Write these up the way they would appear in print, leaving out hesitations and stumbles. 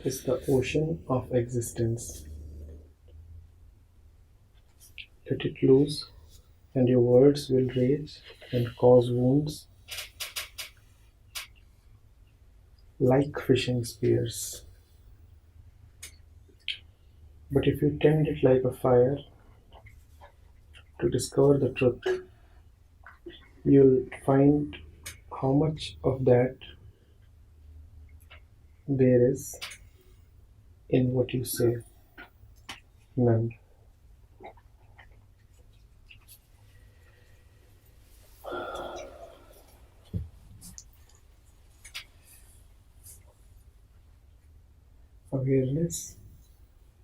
is the ocean of existence. Let it loose, and your words will rage and cause wounds like fishing spears. But if you tend it like a fire to discover the truth, you'll find how much of that there is in what you say. None. Awareness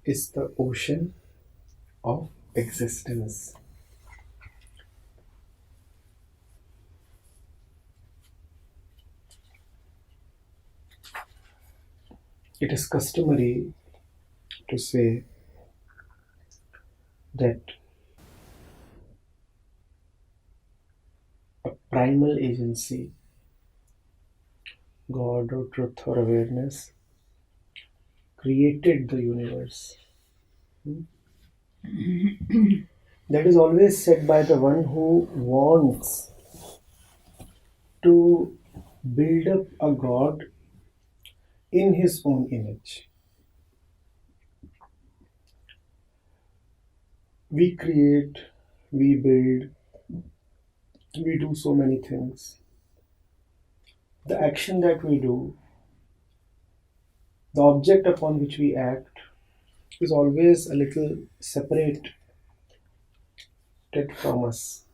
is the ocean of existence. It is customary to say that a primal agency, God or truth or awareness, created the universe. That is always said by the one who wants to build up a God in his own image. We create, we build, we do so many things. The action that we do, the object upon which we act, is always a little separated from us.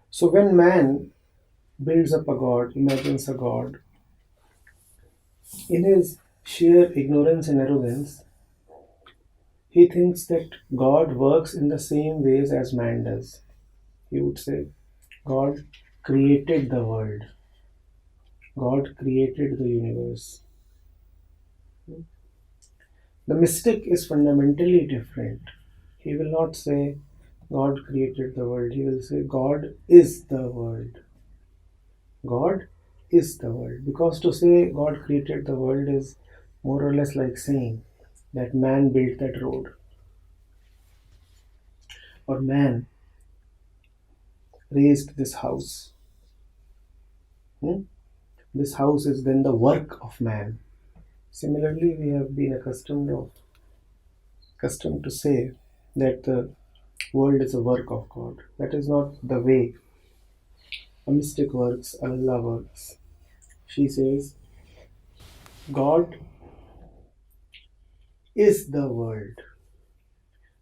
So when man builds up a God, imagines a God, in his sheer ignorance and arrogance, he thinks that God works in the same ways as man does. He would say, God created the world. God created the universe. The mystic is fundamentally different. He will not say, God created the world. He will say, God is the world. God is the world. Because to say God created the world is more or less like saying that man built that road, or man raised this house. This house is then the work of man. Similarly, we have been accustomed to say that the world is a work of God. That is not the way a mystic works, Allah works. She says, God is the world.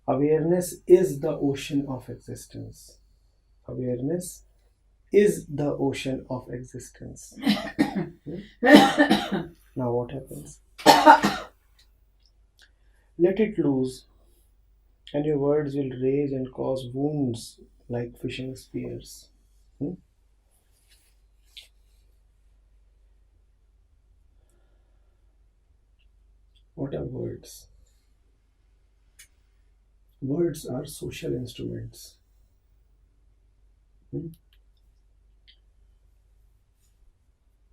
Awareness is the ocean of existence. Awareness is the ocean of existence. Now what happens? Let it loose, and your words will rage and cause wounds like fishing spears. What are words? Words are social instruments.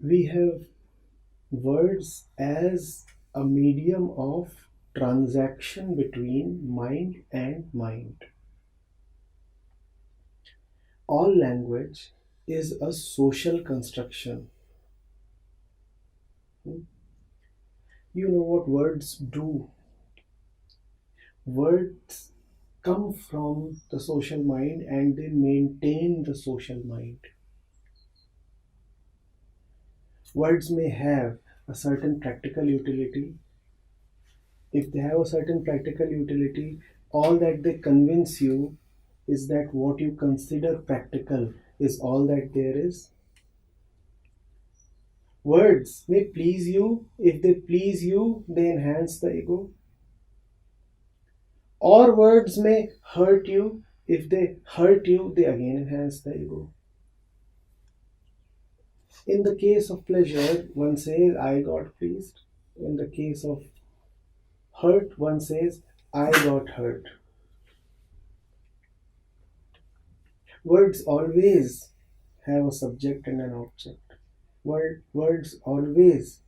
We have words as a medium of transaction between mind and mind. All language is a social construction. You know what words do? Words come from the social mind and they maintain the social mind. Words may have a certain practical utility. If they have a certain practical utility, all that they convince you is that what you consider practical is all that there is. Words may please you. If they please you, they enhance the ego. Or words may hurt you. If they hurt you, they again enhance the ego. In the case of pleasure, one says, I got pleased. In the case of hurt, one says, I got hurt. Words always have a subject and an object. Words always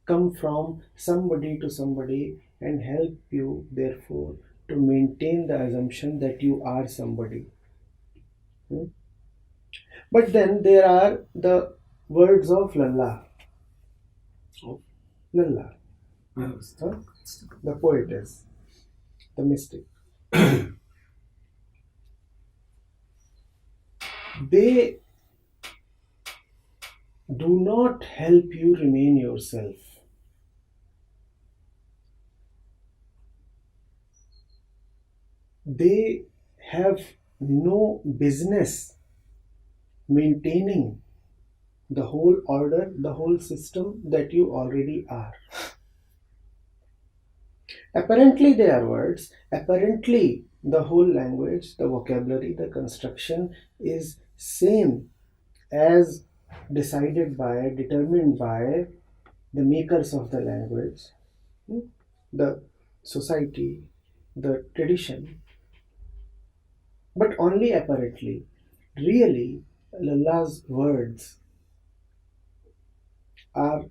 come from somebody to somebody and help you, therefore, to maintain the assumption that you are somebody. Hmm? But then there are the words of Lalla. Of Lalla, huh? The poetess, the mystic. They do not help you remain yourself. They have no business maintaining the whole order, the whole system that you already are. Apparently, they are words. Apparently, the whole language, the vocabulary, the construction is same as determined by the makers of the language, hmm, the society, the tradition, but only apparently. Really, Lalla's words are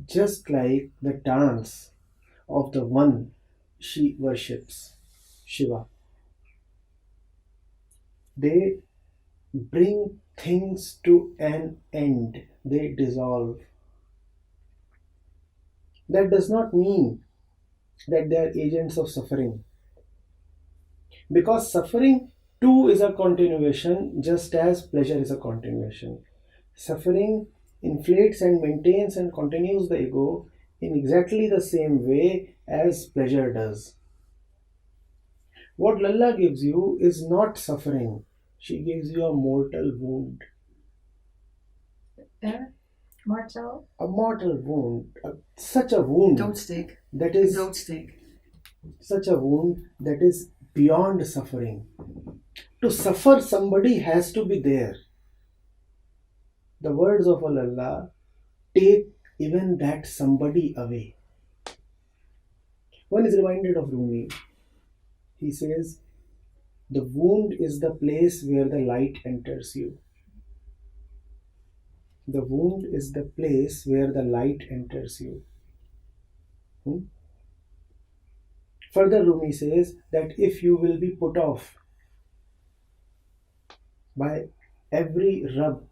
just like the dance of the one she worships, Shiva. They bring things to an end, they dissolve. That does not mean that they are agents of suffering, because suffering too is a continuation, just as pleasure is a continuation. Suffering inflates and maintains and continues the ego in exactly the same way as pleasure does. What Lalla gives you is not suffering, she gives you a mortal wound. Martel? A mortal wound, such a wound Doodsteek. that is Doodsteek. such a wound that is beyond suffering. To suffer, somebody has to be there. The words of Allah take even that somebody away. One is reminded of Rumi. He says, the wound is the place where the light enters you. The wound is the place where the light enters you. Hmm? Further, Rumi says that if you will be put off by every rub,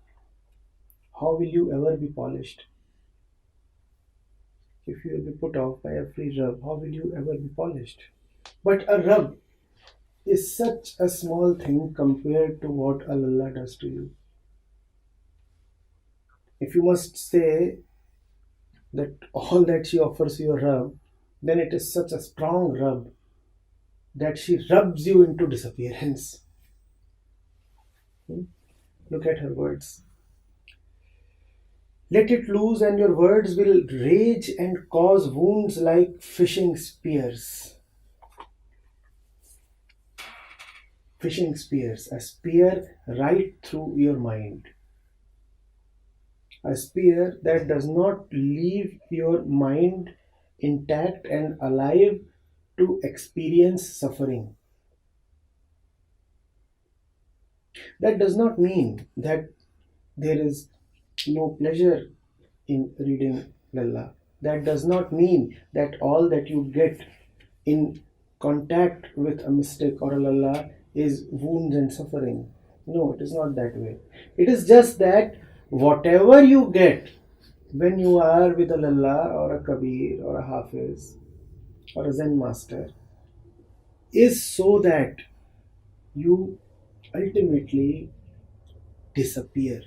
how will you ever be polished? If you will be put off by every rub, how will you ever be polished? But a rub is such a small thing compared to what Allah does to you. If you must say that all that she offers you a rub, then it is such a strong rub that she rubs you into disappearance. Hmm? Look at her words. Let it loose, and your words will rage and cause wounds like fishing spears. Fishing spears, a spear right through your mind. A spear that does not leave your mind intact and alive to experience suffering. That does not mean that there is no pleasure in reading Lalla. That does not mean that all that you get in contact with a mystic or a Lalla is wounds and suffering. No, it is not that way. It is just that whatever you get when you are with a Lalla or a Kabir or a Hafiz or a Zen master is so that you ultimately disappear.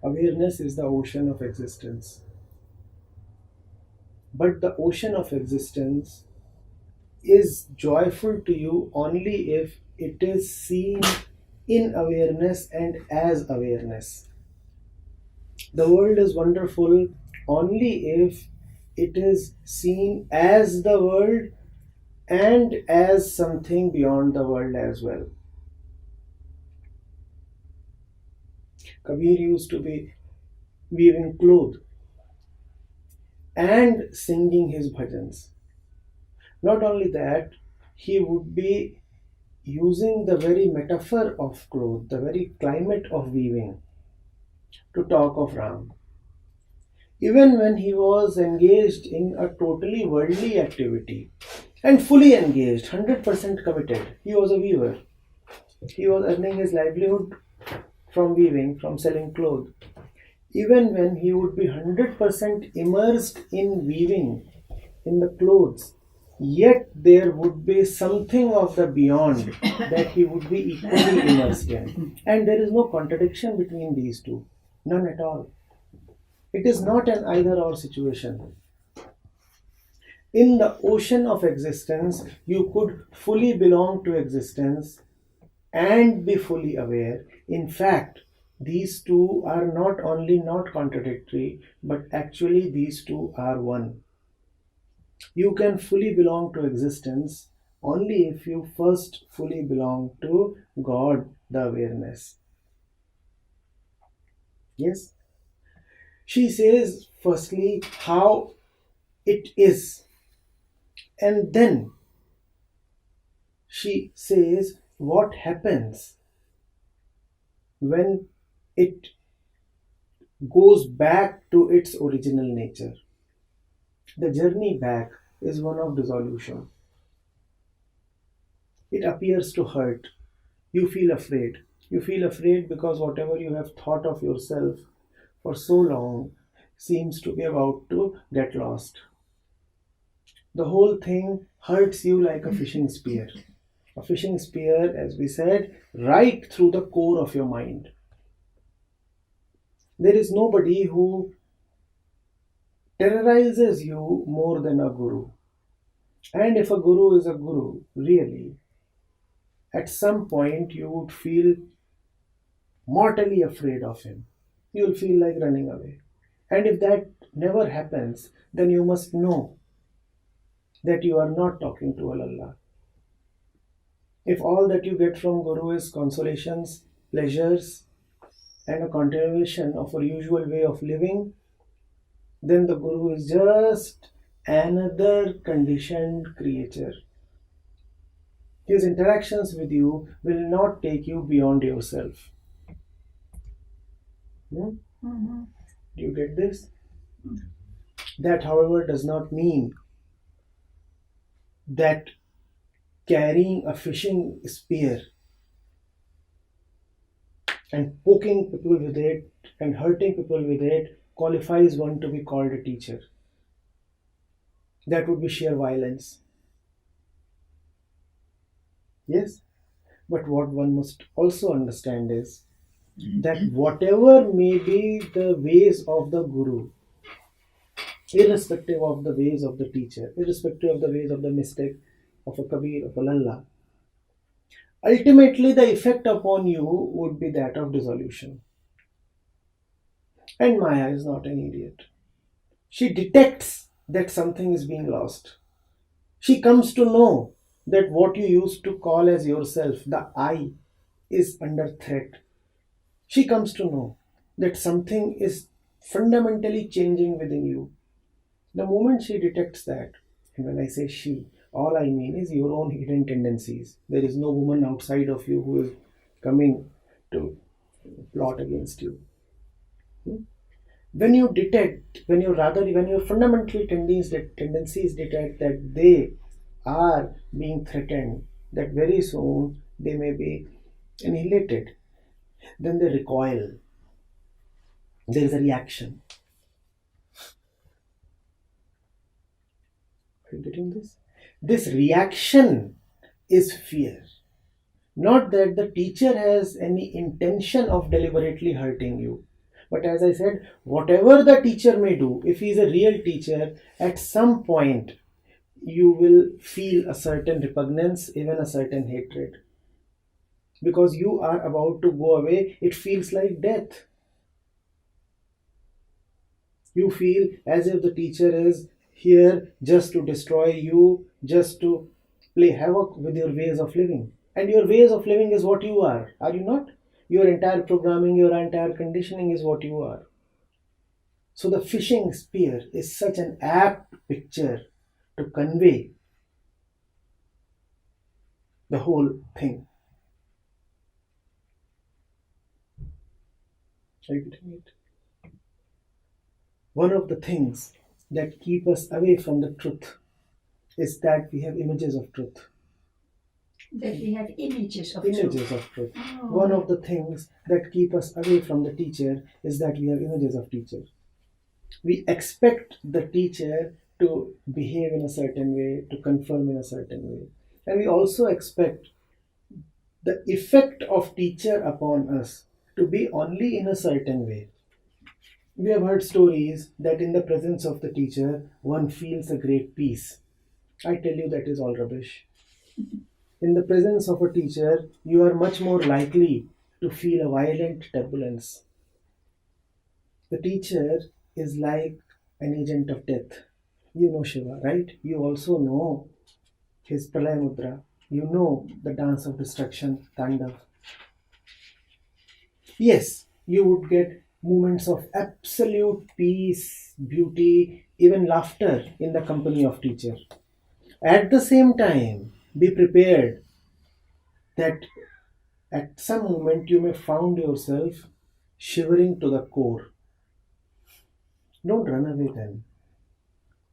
Awareness is the ocean of existence. But the ocean of existence is joyful to you only if it is seen in awareness and as awareness. The world is wonderful only if it is seen as the world and as something beyond the world as well. Kabir used to be weaving cloth and singing his bhajans. Not only that, he would be using the very metaphor of cloth, the very climate of weaving, to talk of Ram. Even when he was engaged in a totally worldly activity and fully engaged, 100% committed, he was a weaver. He was earning his livelihood from weaving, from selling clothes. Even when he would be 100% immersed in weaving, in the clothes, yet there would be something of the beyond that he would be equally immersed in. And there is no contradiction between these two, none at all. It is not an either or situation. In the ocean of existence, you could fully belong to existence and be fully aware. In fact, these two are not only not contradictory, but actually these two are one. You can fully belong to existence only if you first fully belong to God, the awareness. Yes? She says, firstly, how it is, and then she says, what happens when it goes back to its original nature. The journey back is one of dissolution. It appears to hurt. You feel afraid. You feel afraid because whatever you have thought of yourself for so long seems to be about to get lost. The whole thing hurts you like a fishing spear. A fishing spear, as we said, right through the core of your mind. There is nobody who terrorizes you more than a guru. And if a guru is a guru, really, at some point you would feel mortally afraid of him. You'll feel like running away. And if that never happens, then you must know that you are not talking to Allah. If all that you get from Guru is consolations, pleasures, and a continuation of a usual way of living, then the Guru is just another conditioned creature. His interactions with you will not take you beyond yourself. Hmm? Mm-hmm. Do you get this? That, however, does not mean that carrying a fishing spear and poking people with it and hurting people with it qualifies one to be called a teacher. That would be sheer violence. Yes? But what one must also understand is that whatever may be the ways of the Guru, irrespective of the ways of the teacher, irrespective of the ways of the mystic, of a Kabir, of a Lalla, ultimately the effect upon you would be that of dissolution. And Maya is not an idiot. She detects that something is being lost. She comes to know that what you used to call as yourself, the I, is under threat. She comes to know that something is fundamentally changing within you. The moment she detects that, and when I say she, all I mean is your own hidden tendencies. There is no woman outside of you who is coming to plot against you. When you detect, when your fundamental tendencies detect that they are being threatened, that very soon they may be annihilated, then they recoil. There is a reaction. Are you getting this? This reaction is fear. Not that the teacher has any intention of deliberately hurting you. But as I said, whatever the teacher may do, if he is a real teacher, at some point you will feel a certain repugnance, even a certain hatred. Because you are about to go away, it feels like death. You feel as if the teacher is here just to destroy you, just to play havoc with your ways of living. And your ways of living is what you are you not? Your entire programming, your entire conditioning is what you are. So the fishing spear is such an apt picture to convey the whole thing. Are you getting it? One of the things that keep us away from the truth is that we have images of truth. That we have images of truth. Images of truth. Oh. One of the things that keep us away from the teacher is that we have images of teacher. We expect the teacher to behave in a certain way, to confirm in a certain way. And we also expect the effect of teacher upon us to be only in a certain way. We have heard stories that in the presence of the teacher, one feels a great peace. I tell you that is all rubbish. In the presence of a teacher, you are much more likely to feel a violent turbulence. The teacher is like an agent of death. You know Shiva, right? You also know his Pralaya Mudra. You know the dance of destruction, Tandav. Yes, you would get moments of absolute peace, beauty, even laughter in the company of teacher. At the same time, be prepared that at some moment you may find yourself shivering to the core. Don't run away then.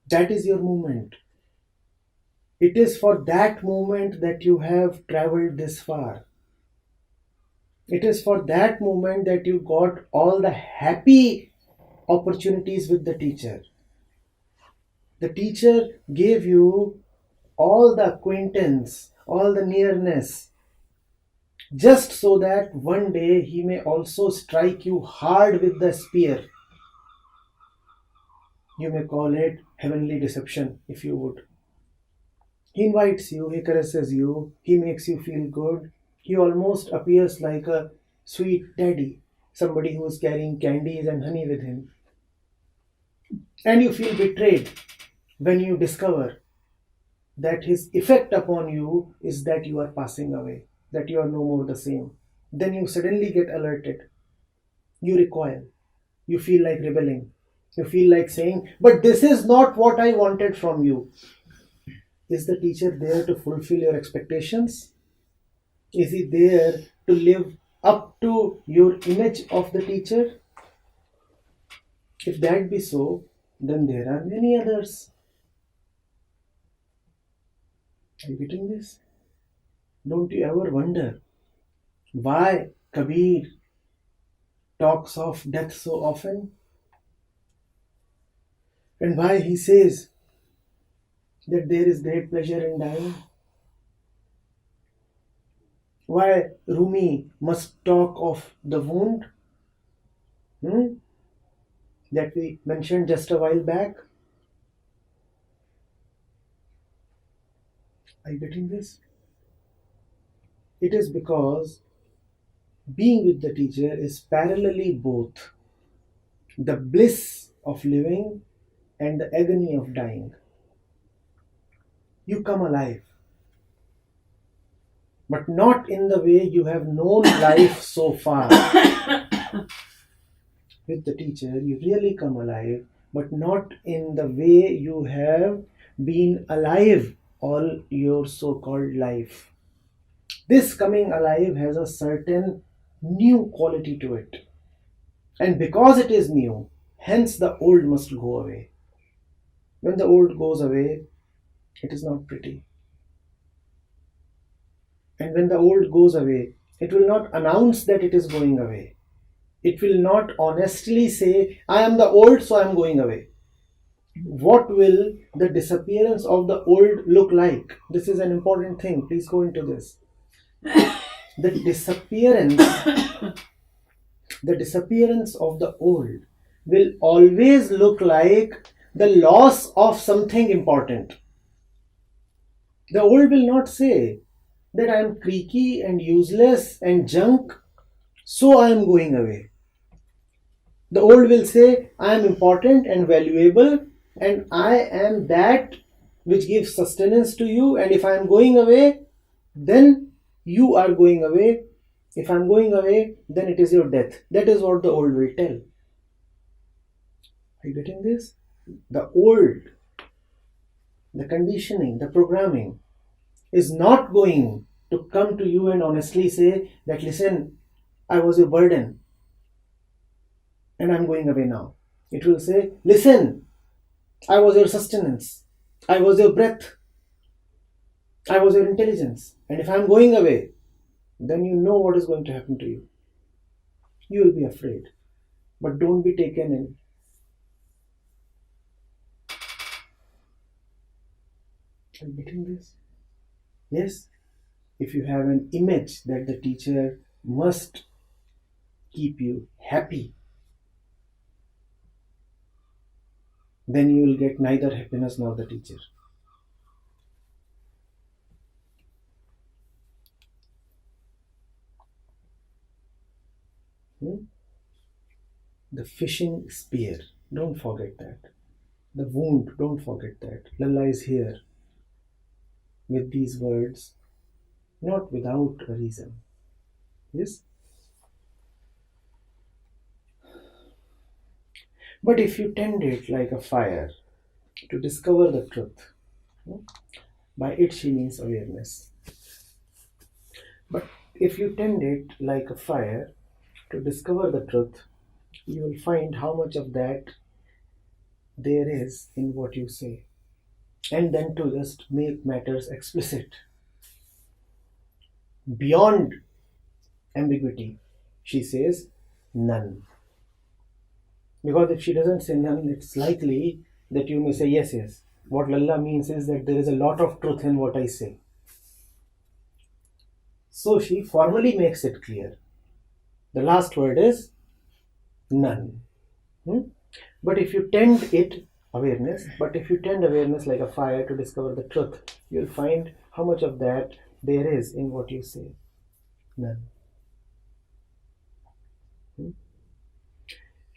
That is your moment. It is for that moment that you have traveled this far. It is for that moment that you got all the happy opportunities with the teacher. The teacher gave you all the acquaintance, all the nearness, just so that one day he may also strike you hard with the spear. You may call it heavenly deception if you would. He invites you, he caresses you, he makes you feel good. He almost appears like a sweet daddy, somebody who is carrying candies and honey with him. And you feel betrayed when you discover that his effect upon you is that you are passing away, that you are no more the same. Then you suddenly get alerted. You recoil. You feel like rebelling. You feel like saying, but this is not what I wanted from you. Is the teacher there to fulfill your expectations? Is he there to live up to your image of the teacher? If that be so, then there are many others. Are you getting this? Don't you ever wonder why Kabir talks of death so often? And why he says that there is great pleasure in dying? Why Rumi must talk of the wound that we mentioned just a while back? Are you getting this? It is because being with the teacher is parallelly both the bliss of living and the agony of dying. You come alive, but not in the way you have known life so far. With the teacher, you really come alive, but not in the way you have been alive all your so-called life. This coming alive has a certain new quality to it. And because it is new, hence the old must go away. When the old goes away, it is not pretty. And when the old goes away, it will not announce that it is going away. It will not honestly say, I am the old, so I am going away. What will the disappearance of the old look like? This is an important thing. Please go into this. The disappearance of the old will always look like the loss of something important. The old will not say that I am creaky and useless and junk, so I am going away. The old will say, I am important and valuable, and I am that which gives sustenance to you, and if I am going away, then you are going away. If I am going away, then it is your death. That is what the old will tell. Are you getting this? The old, the conditioning, the programming is not going to come to you and honestly say that, listen, I was your burden and I'm going away now. It will say, listen, I was your sustenance, I was your breath, I was your intelligence. And if I'm going away, then you know what is going to happen to you. You will be afraid. But don't be taken in. Are you getting this? Yes? If you have an image that the teacher must keep you happy, then you will get neither happiness nor the teacher. The fishing spear, don't forget that. The wound, don't forget that. Lalla is here with these words, not without a reason. Yes? But if you tend it like a fire to discover the truth, by it she means awareness. But if you tend it like a fire to discover the truth, you will find how much of that there is in what you say. And then to just make matters explicit, beyond ambiguity, she says none. Because if she doesn't say none, it's likely that you may say yes, yes. What Lalla means is that there is a lot of truth in what I say. So she formally makes it clear. The last word is none. But if you tend it, awareness, but if you tend awareness like a fire to discover the truth, you'll find how much of that there is in what you say. None.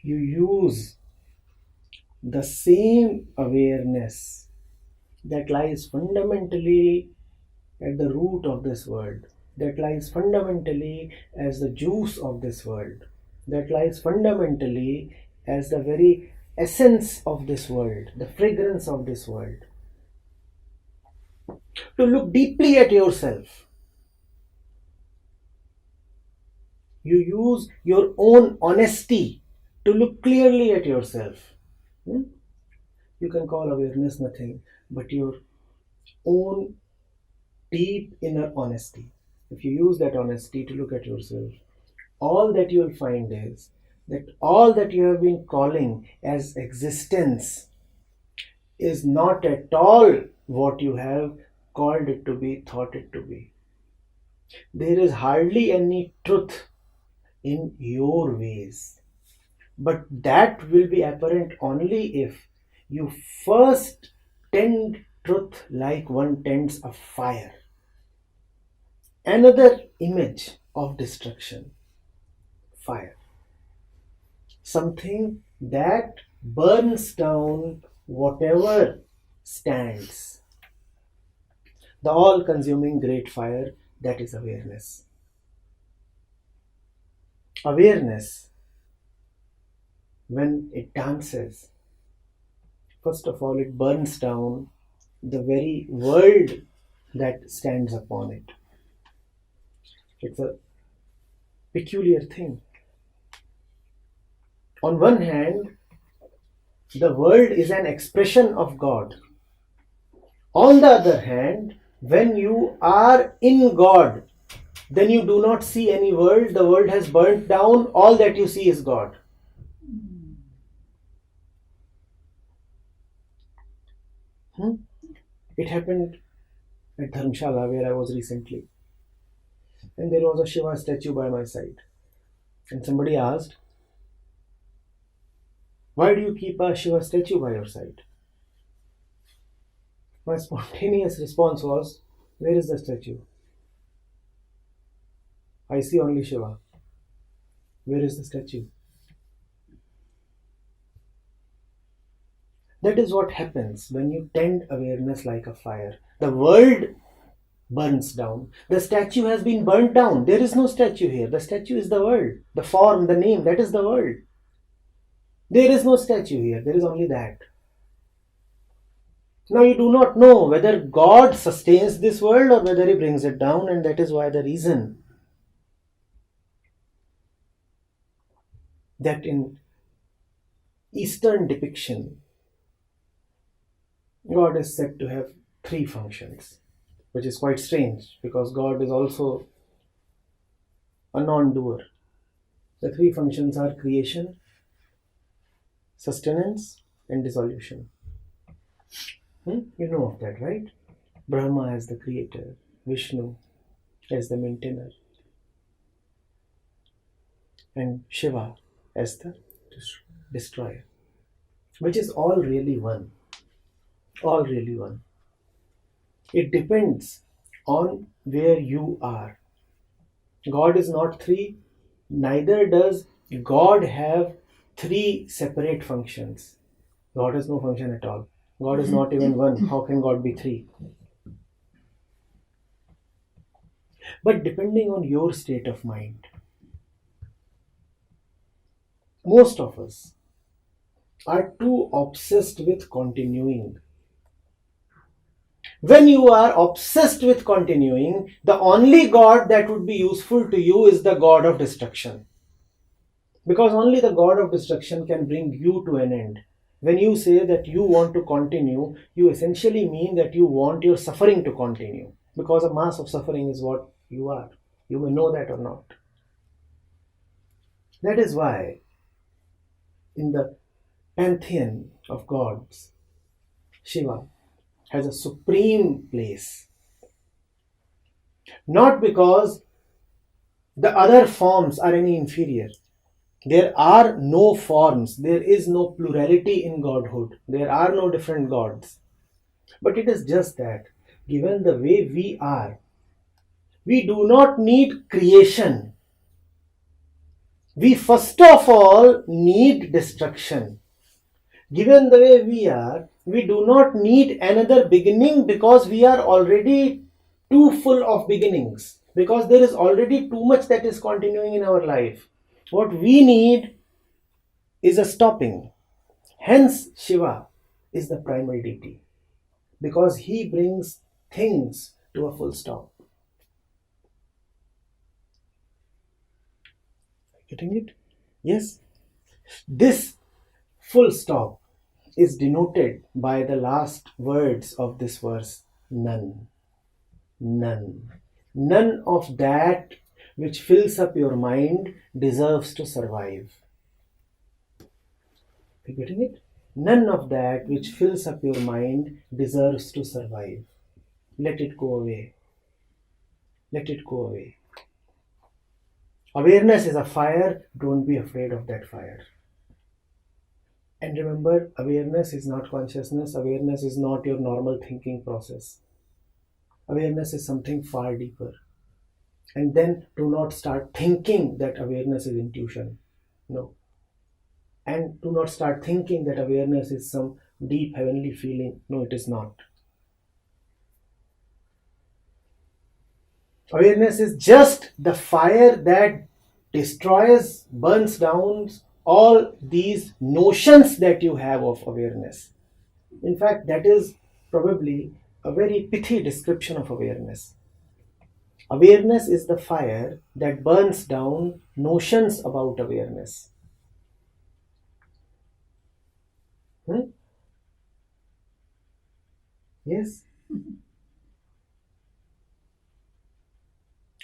You use the same awareness that lies fundamentally at the root of this world, that lies fundamentally as the juice of this world, that lies fundamentally as the very essence of this world, the fragrance of this world. To look deeply at yourself. You use your own honesty to look clearly at yourself. You can call awareness nothing but your own deep inner honesty. If you use that honesty to look at yourself, all that you will find is that all that you have been calling as existence is not at all what you have called it to be, thought it to be. There is hardly any truth in your ways. But that will be apparent only if you first tend truth like one tends a fire. Another image of destruction. Fire. Something that burns down whatever stands. The all-consuming great fire, that is awareness. Awareness, when it dances, first of all, it burns down the very world that stands upon it. It's a peculiar thing. On one hand, the world is an expression of God. On the other hand, when you are in God, then you do not see any world. The world has burnt down. All that you see is God. It happened at Dharamshala, where I was recently. And there was a Shiva statue by my side. And somebody asked, why do you keep a Shiva statue by your side? My spontaneous response was, where is the statue? I see only Shiva. Where is the statue? That is what happens when you tend awareness like a fire. The world burns down. The statue has been burnt down. There is no statue here. The statue is the world. The form, the name, that is the world. There is no statue here. There is only that. Now you do not know whether God sustains this world or whether He brings it down, and that is why the reason that in Eastern depiction, God is said to have three functions, which is quite strange because God is also a non-doer. The three functions are creation, sustenance, and dissolution. You know of that, right? Brahma as the creator, Vishnu as the maintainer, and Shiva as the destroyer, which is all really one. All really one. It depends on where you are. God is not three, neither does God have three separate functions. God has no function at all. God is not even one. How can God be three? But depending on your state of mind, most of us are too obsessed with continuing. When you are obsessed with continuing, the only God that would be useful to you is the God of destruction. Because only the God of destruction can bring you to an end. When you say that you want to continue, you essentially mean that you want your suffering to continue. Because a mass of suffering is what you are. You may know that or not. That is why in the pantheon of gods, Shiva has a supreme place. Not because the other forms are any inferior. There are no forms. There is no plurality in godhood. There are no different gods. But it is just that, given the way we are, we do not need creation. We first of all need destruction. Given the way we are, we do not need another beginning because we are already too full of beginnings. Because there is already too much that is continuing in our life. What we need is a stopping. Hence, Shiva is the primal deity because he brings things to a full stop. Getting it? Yes. This full stop is denoted by the last words of this verse, none. None. None of that which fills up your mind deserves to survive. Are you getting it? None of that which fills up your mind deserves to survive. Let it go away. Let it go away. Awareness is a fire. Don't be afraid of that fire. And remember, awareness is not consciousness. Awareness is not your normal thinking process. Awareness is something far deeper. And then do not start thinking that awareness is intuition. No. And do not start thinking that awareness is some deep heavenly feeling. No, it is not. Awareness is just the fire that destroys, burns down all these notions that you have of awareness. In fact, that is probably a very pithy description of awareness. Awareness is the fire that burns down notions about awareness. Yes?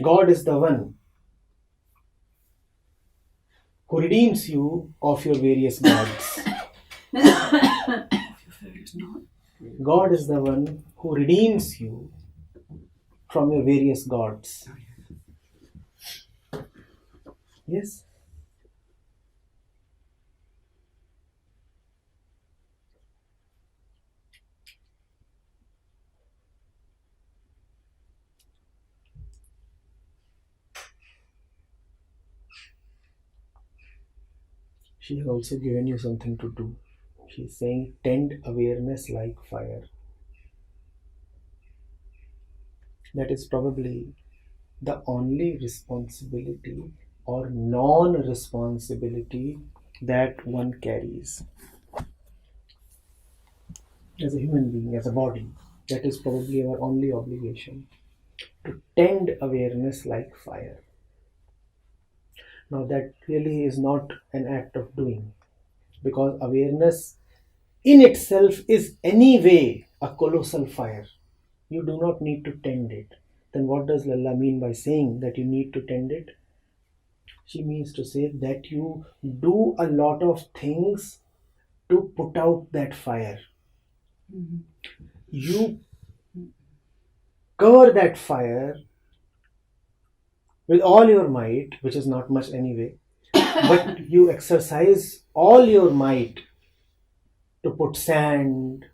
God is the one who redeems you of your various gods. God is the one who redeems you from your various gods. Yes? She has also given you something to do. She is saying, tend awareness like fire. That is probably the only responsibility or non-responsibility that one carries. As a human being, as a body, that is probably our only obligation. To tend awareness like fire. Now that really is not an act of doing. because awareness in itself is anyway a colossal fire. You do not need to tend it. Then what does Lalla mean by saying that you need to tend it? She means to say that you do a lot of things to put out that fire. You cover that fire with all your might, which is not much anyway, but you exercise all your might to put sand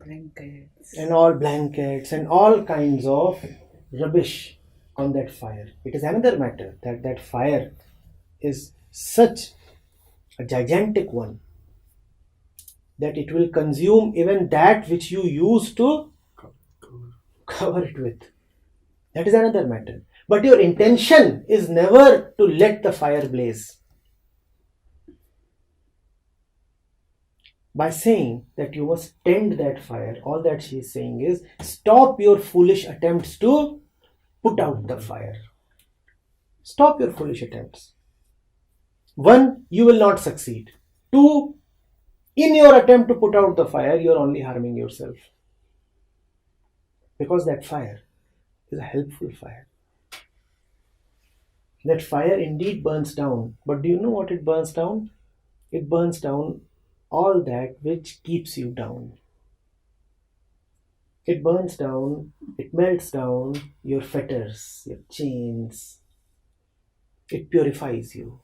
Blankets. and all blankets and all kinds of rubbish on that fire. It is another matter that that fire is such a gigantic one that it will consume even that which you used to cover it with. That is another matter. But your intention is never to let the fire blaze. By saying that you must tend that fire, all that she is saying is stop your foolish attempts to put out the fire. Stop your foolish attempts. One, you will not succeed. Two, in your attempt to put out the fire, you are only harming yourself. Because that fire is a helpful fire. That fire indeed burns down. But do you know what it burns down? It burns down all that which keeps you down. It burns down, it melts down your fetters, your chains. It purifies you.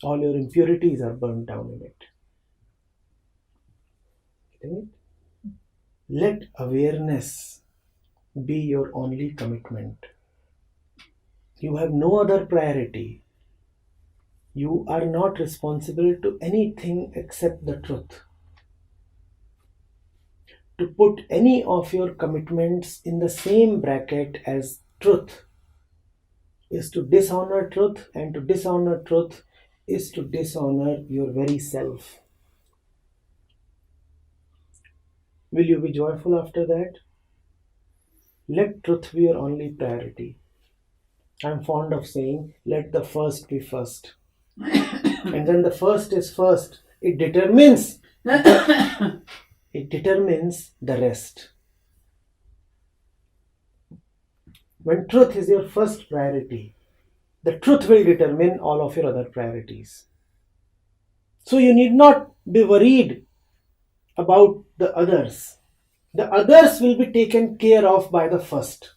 All your impurities are burned down in it. Getting it? Let awareness be your only commitment. You have no other priority. You are not responsible to anything except the truth. To put any of your commitments in the same bracket as truth is to dishonor truth, and to dishonor truth is to dishonor your very self. Will you be joyful after that? Let truth be your only priority. I'm fond of saying, let the first be first. And when the first is first, it determines the rest. When truth is your first priority, the truth will determine all of your other priorities. So you need not be worried about the others. The others will be taken care of by the first.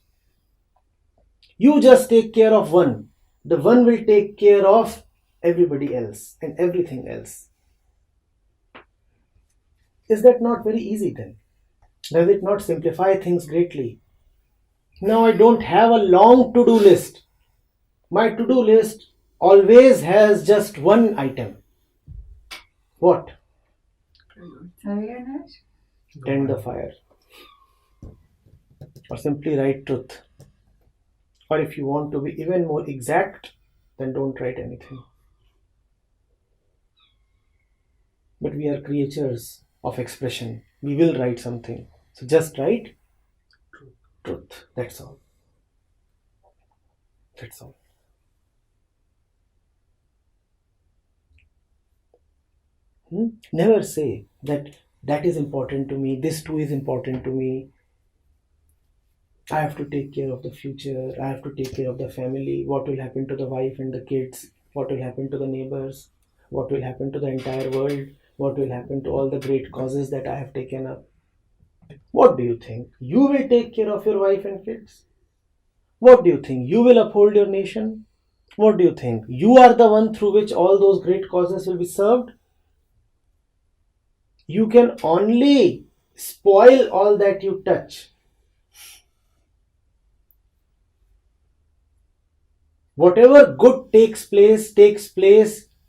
You just take care of one. The one will take care of everybody else and everything else. Is that not very easy then? Does it not simplify things greatly? Now I don't have a long to-do list. My to-do list always has just one item. What? Awareness. Tend the fire. Or simply write truth. Or if you want to be even more exact, then don't write anything. But we are creatures of expression. We will write something. So just write truth. That's all. That's all. Never say that is important to me, this too is important to me. I have to take care of the future, I have to take care of the family, what will happen to the wife and the kids, what will happen to the neighbors, what will happen to the entire world, what will happen to all the great causes that I have taken up. What do you think? You will take care of your wife and kids? What do you think? You will uphold your nation? What do you think? You are the one through which all those great causes will be served? You can only spoil all that you touch. Whatever good takes place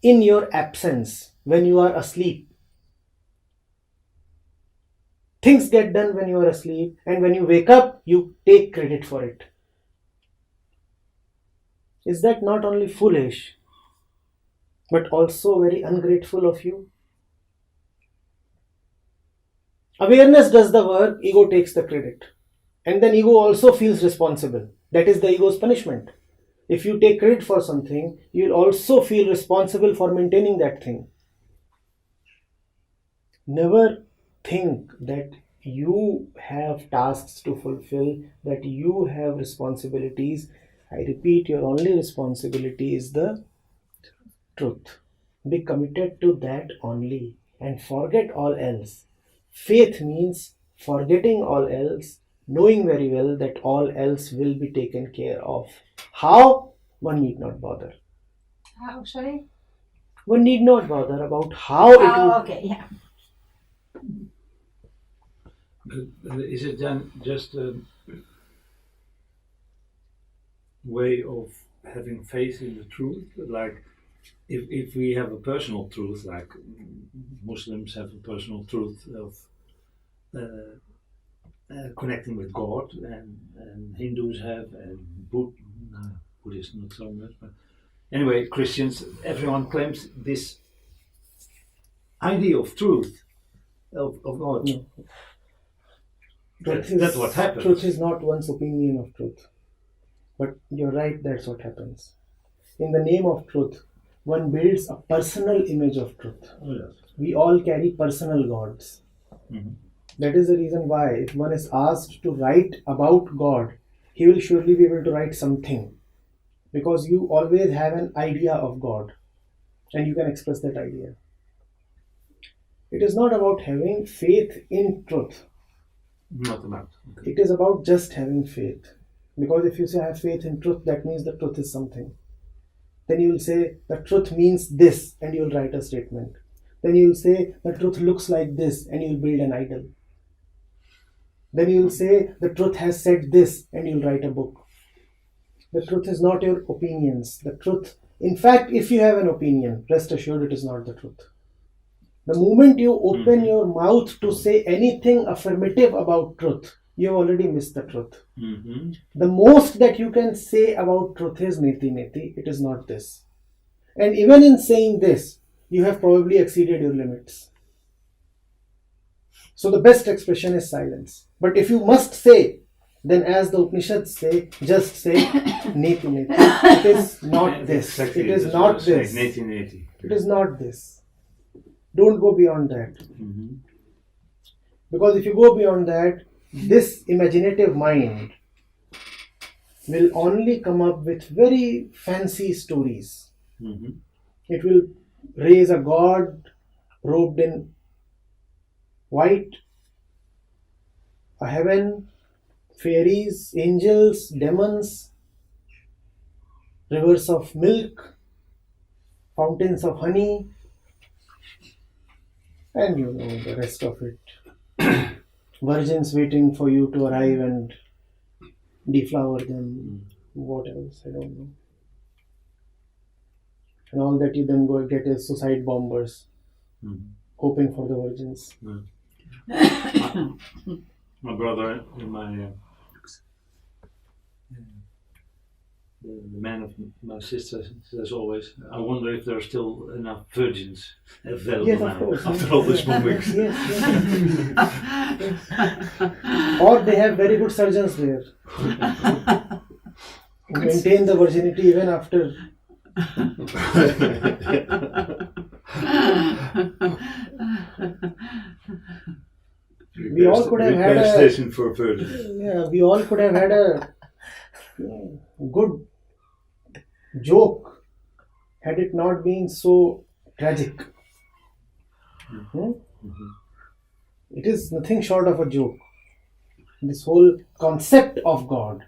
in your absence when you are asleep. Things get done when you are asleep, and when you wake up, you take credit for it. Is that not only foolish, but also very ungrateful of you? Awareness does the work, ego takes the credit. And then ego also feels responsible. That is the ego's punishment. If you take credit for something, you'll also feel responsible for maintaining that thing. Never think that you have tasks to fulfill, that you have responsibilities. I repeat, your only responsibility is the truth. Be committed to that only and forget all else. Faith means forgetting all else, knowing very well that all else will be taken care of. How? One need not bother. How, sorry? One need not bother about how it Oh, would. okay, yeah. But is it then just a way of having faith in the truth? Like, if we have a personal truth, like Muslims have a personal truth of connecting with God, and Hindus have, and Buddhists not so much, but anyway, Christians, everyone claims this idea of truth, of God. No. That's what happens. Truth is not one's opinion of truth. But you're right, that's what happens. In the name of truth, one builds a personal image of truth. Oh, yes. We all carry personal gods. Mhm. That is the reason why, if one is asked to write about God, he will surely be able to write something. Because you always have an idea of God and you can express that idea. It is not about having faith in truth. Not about. Okay. It is about just having faith. Because if you say I have faith in truth, that means the truth is something. Then you will say the truth means this and you will write a statement. Then you will say the truth looks like this and you will build an idol. Then you will say the truth has said this and you will write a book. The truth is not your opinions. The truth, in fact, if you have an opinion, rest assured it is not the truth. The moment you open your mouth to say anything affirmative about truth, you have already missed the truth. Mm-hmm. The most that you can say about truth is neti neti. It is not this. And even in saying this, you have probably exceeded your limits. So the best expression is silence. But if you must say, then as the Upanishads say, just say neti neti. It is not this. Exactly, It is that's not what I say, this. neti. It is not this. Don't go beyond that. Mm-hmm. Because if you go beyond that, this imaginative mind will only come up with very fancy stories. Mm-hmm. It will raise a god robed in white, a heaven, fairies, angels, demons, rivers of milk, fountains of honey, and you know the rest of it. Virgins waiting for you to arrive and deflower them. What else? I don't know. And all that you then go get is suicide bombers, hoping for the virgins. My brother and my the man of my sister says always, I wonder if there are still enough virgins available Yes, now of course. after all this bombings. Yes. Or they have very good surgeons there. Who maintain the virginity even after. We all could have had a station for virgins. yeah. We all could have had a good joke had it not been so tragic. It is nothing short of a joke. This whole concept of God.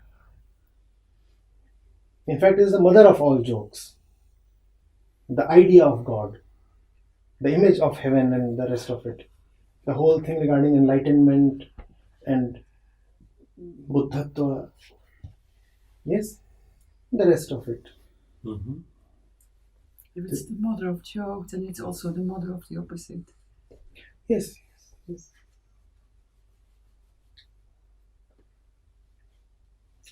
In fact, it is the mother of all jokes. The idea of God, the image of heaven, and the rest of it. The whole thing regarding enlightenment and Buddhatva. Yes, the rest of it. Mm-hmm. If it's the mother of jokes, then it's also the mother of the opposite. Yes.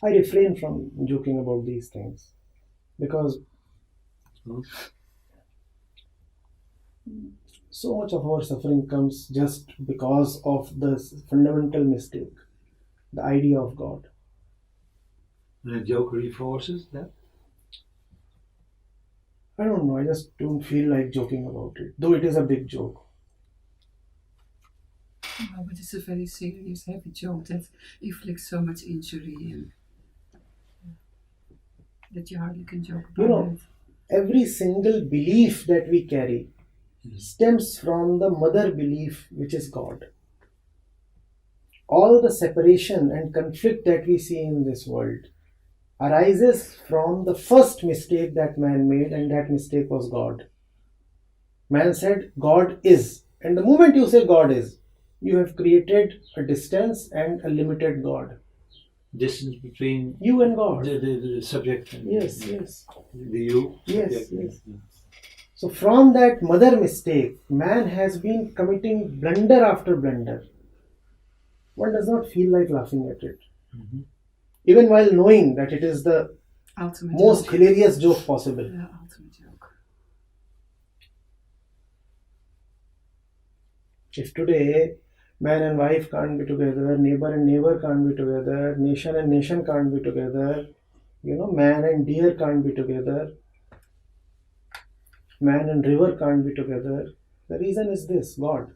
I refrain from joking about these things because so much of our suffering comes just because of the fundamental mistake, the idea of God. And a joke reinforces that? I don't know, I just don't feel like joking about it, though it is a big joke. No, but it's a very serious, heavy joke that inflicts so much injury and that you hardly can joke about You know, it. every single belief that we carry stems from the mother belief, which is God. All the separation and conflict that we see in this world arises from the first mistake that man made, and that mistake was God. Man said, God is. And the moment you say God is, you have created a distance and a limited God. Distance between You and God. the subject and Yes. the you. Yes, subject. yes. So from that mother mistake, man has been committing blunder after blunder. One does not feel like laughing at it. Mhm. Even while knowing that it is the Ultimate most joke. hilarious joke possible. Yeah, ultimate joke. If today man and wife can't be together, neighbor and neighbor can't be together, nation and nation can't be together, man and deer can't be together, man and river can't be together, the reason is this: God.